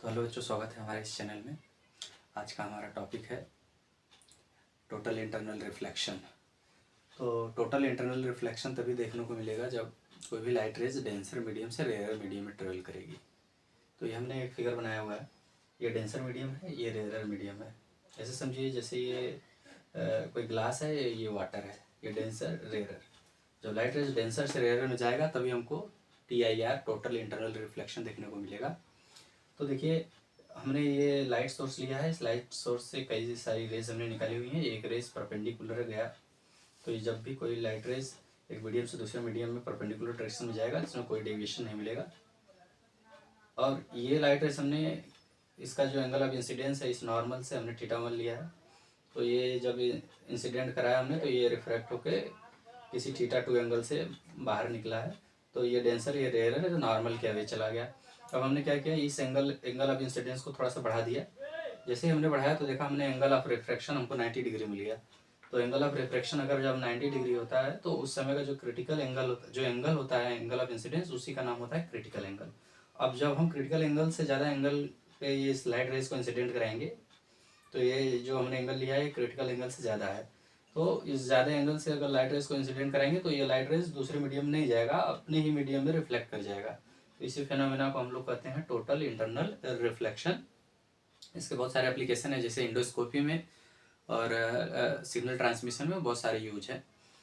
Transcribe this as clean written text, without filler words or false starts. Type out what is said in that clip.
तो हेलो बच्चों, स्वागत है हमारे इस चैनल में। आज का हमारा टॉपिक है टोटल इंटरनल रिफ्लेक्शन। तो टोटल इंटरनल रिफ्लेक्शन तभी देखने को मिलेगा जब कोई भी लाइट रेज डेंसर मीडियम से रेयर मीडियम में ट्रेवल करेगी। तो ये हमने एक फिगर बनाया हुआ है, ये डेंसर मीडियम है, ये रेयर मीडियम है। ऐसे समझिए जैसे ये कोई ग्लास है, ये वाटर है, ये डेंसर रेयर। जब लाइट रेज डेंसर से रेयर में जाएगा तभी हमको TIR टोटल इंटरनल रिफ्लेक्शन देखने को मिलेगा। तो देखिए, हमने ये लाइट सोर्स लिया है, इस लाइट सोर्स से कई सारी रेज हमने निकाली हुई हैं। एक रेज परपेंडिकुलर गया, तो ये जब भी कोई लाइट रेज एक मीडियम से दूसरे मीडियम में परपेंडिकुलर डायरेक्शन में जाएगा, इसमें कोई डेविएशन नहीं मिलेगा। और ये लाइट रेज हमने, इसका जो एंगल ऑफ इंसिडेंस है, इस नॉर्मल से हमने θ1 लिया है। तो ये जब इंसिडेंट कराया हमने तो ये रिफ्रैक्ट होके किसी θ2 एंगल से बाहर निकला है। तो ये डेंसर, ये रेयर है, तो नॉर्मल के वे चला गया। अब हमने क्या किया, इस एंगल ऑफ इंसिडेंस को थोड़ा सा बढ़ा दिया। जैसे ही हमने बढ़ाया तो देखा हमने एंगल ऑफ रिफ्रैक्शन हमको 90 डिग्री मिल गया। तो एंगल ऑफ रिफ्रैक्शन अगर जब 90 डिग्री होता है तो उस समय का जो क्रिटिकल एंगल जो एंगल होता है, एंगल ऑफ इंसिडेंस, उसी का नाम होता है क्रिटिकल एंगल। अब जब हम क्रिटिकल एंगल से ज़्यादा एंगल पे ये लाइट रेज को इंसिडेंट कराएंगे तो ये जो हमने एंगल लिया है क्रिटिकल एंगल से ज़्यादा है। तो इस ज़्यादा एंगल से अगर लाइट रेज को इंसिडेंट कराएंगे तो ये लाइट रेज दूसरे मीडियम में नहीं जाएगा, अपने ही मीडियम में रिफ्लेक्ट कर जाएगा। तो इसी फिनोमेना को हम लोग कहते हैं टोटल इंटरनल रिफ्लेक्शन। इसके बहुत सारे एप्लीकेशन है, जैसे इंडोस्कोपी में और सिग्नल ट्रांसमिशन में बहुत सारे यूज है।